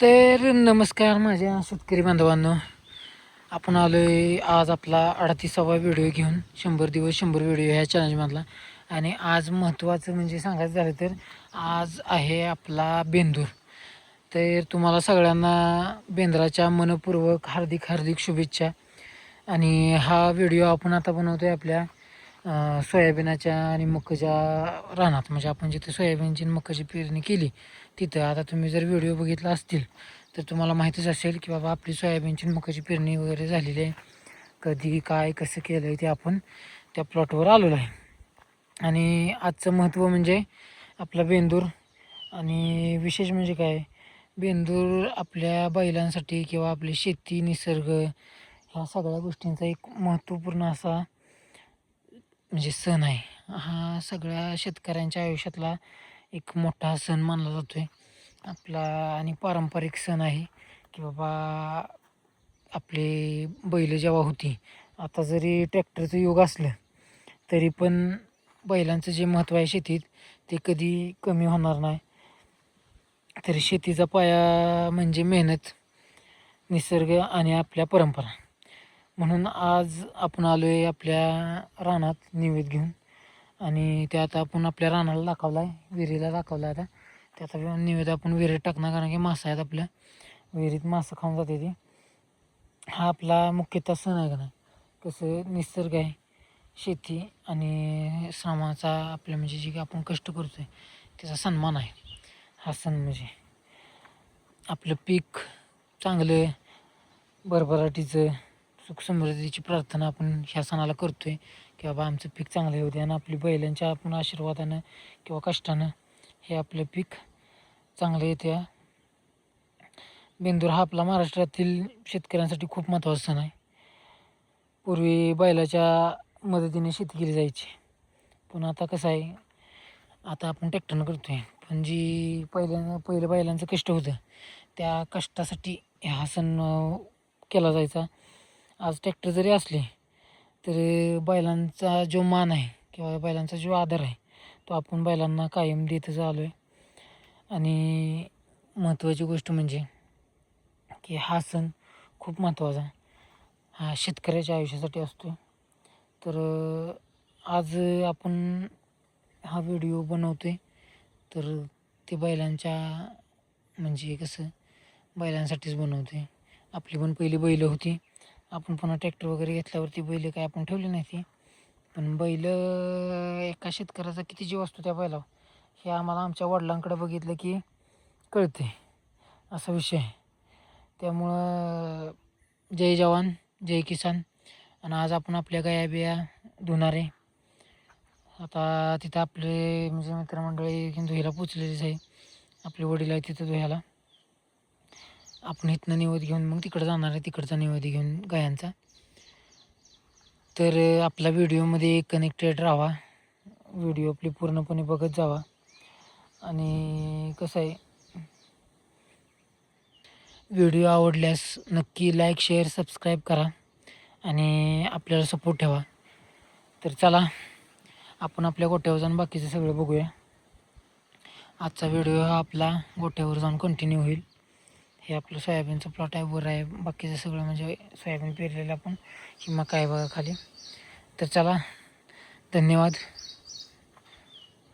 तर नमस्कार माझ्या शेतकरी बांधवांनो. आपण आलो आहे आज आपला 38वा व्हिडिओ घेऊन 100 दिवस 100 व्हिडिओ ह्या चॅलेंजमधला. आणि आज महत्त्वाचं म्हणजे सांगायचं झालं तर आज आहे आपला बेंदूर. तर तुम्हाला सगळ्यांना बेंद्राच्या मनपूर्वक हार्दिक हार्दिक शुभेच्छा. आणि हा व्हिडिओ आपण आता बनवतो आहे आपल्या सोयाबीनाच्या आणि मकाच्या रानात, म्हणजे आपण जिथे सोयाबीनची आणि मकाची पेरणी केली तिथं. आता तुम्ही जर व्हिडिओ बघितला असतील तर तुम्हाला माहीतच असेल की बाबा आपली सोयाबीनची आणि मकाची पेरणी वगैरे झालेली आहे. कधी काय कसं केलं आहे ते आपण त्या प्लॉटवर आलेलो आहे. आणि आजचं महत्त्व म्हणजे आपला बेंदूर. आणि विशेष म्हणजे काय, बेंदूर आपल्या बैलांसाठी किंवा आपली शेती निसर्ग ह्या सगळ्या गोष्टींचा एक महत्त्वपूर्ण असा म्हणजे सण आहे. हा सगळ्या शेतकऱ्यांच्या आयुष्यातला एक मोठा सण मानला जातो आहे आपला. आणि पारंपरिक सण आहे की बाबा आपले बैल जेव्हा होती, आता जरी ट्रॅक्टरचं युग असलं तरी पण बैलांचं जे महत्त्व आहे शेतीत ते कधी कमी होणार नाही. तरी शेतीचा पाया म्हणजे मेहनत, निसर्ग आणि आपल्या परंपरा. म्हणून आज आपण आलो आहे आपल्या रानात निवेद घेऊन. आणि ते आता आपण आपल्या रानाला दाखवला आहे, विहिरीला दाखवला आहे. आता ते आता निवेद आपण विहिरीत टाकणार, कारण की मासा आहेत आपल्या विहिरीत, मासं खाऊन जाते ती. हा आपला मुख्यतः सण आहे का नाही. कसं निसर्ग आहे, शेती आणि श्रमाचा आपल्या म्हणजे जे आपण कष्ट करतो आहे त्याचा सन्मान आहे हा सण. म्हणजे आपलं पीक चांगलं भरभराटीचं सुख समृद्धीची प्रार्थना आपण ह्या सणाला करतो आहे की बाबा आमचं पीक चांगलं होऊ दे. आणि आपली बैलांच्या आपण आशीर्वादानं किंवा कष्टानं हे आपलं पीक चांगलं येते. बेंदूर हा आपला महाराष्ट्रातील शेतकऱ्यांसाठी खूप महत्त्वाचा सण आहे. पूर्वी बैलाच्या मदतीने शेती केली जायची, पण आता कसं आहे, आता आपण ट्रॅक्टरनं करतो आहे. पण जी पहिलं बैलांचं कष्ट होतं त्या कष्टासाठी हा सण केला जायचा. आज ट्रॅक्टर जरी असले तरी बैलांचा जो मान आहे किंवा बैलांचा जो आदर आहे तो आपण बैलांना कायम देतच आलो आहे. आणि महत्त्वाची गोष्ट म्हणजे की हा सण खूप महत्त्वाचा हा शेतकऱ्याच्या आयुष्यासाठी असतो. तर आज आपण हा व्हिडिओ बनवतो आहे तर ते बैलांच्या म्हणजे कसं बैलांसाठीच बनवतो आहे. आपली पण पहिली बैलं होती, आपण पुन्हा ट्रॅक्टर वगैरे घेतल्यावरती बैल काय आपण ठेवली नाही ती. पण बैल एका शेतकऱ्याचा किती जीव असतो त्या बैलावर हे आम्हाला आमच्या वडिलांकडे बघितलं की कळते, असा विषय आहे. त्यामुळं जय जवान जय किसान. आणि आज आपण आपल्या गाया बिया धुणार आहे. आता तिथं आपले म्हणजे मित्रमंडळी धुयला पोचलेलीच आहे. आपले वडील आहे तिथं धुयाला. आपण इथनं निवेद घेऊन मग तिकडं जाणार आहे, तिकडचा निवेद घेऊन गायांचा. तर आपला व्हिडिओमध्ये कनेक्टेड राहा, व्हिडिओ आपली पूर्णपणे बघत जावा. आणि कसं आहे, व्हिडिओ आवडल्यास नक्की लाईक शेअर सबस्क्राईब करा आणि आपल्याला सपोर्ट ठेवा. तर चला आपण आपल्या गोट्यावर जाऊन बाकीचं सगळं बघूया. आजचा व्हिडिओ हा आपला गोट्यावर जाऊन कंटिन्यू होईल. हे आपलं सोयाबीनचं प्लॉट आहे, वर आहे बाकीचं सगळं म्हणजे सोयाबीन पेरलेलं आपण ही मका आहे बघा खाली. तर चला, धन्यवाद.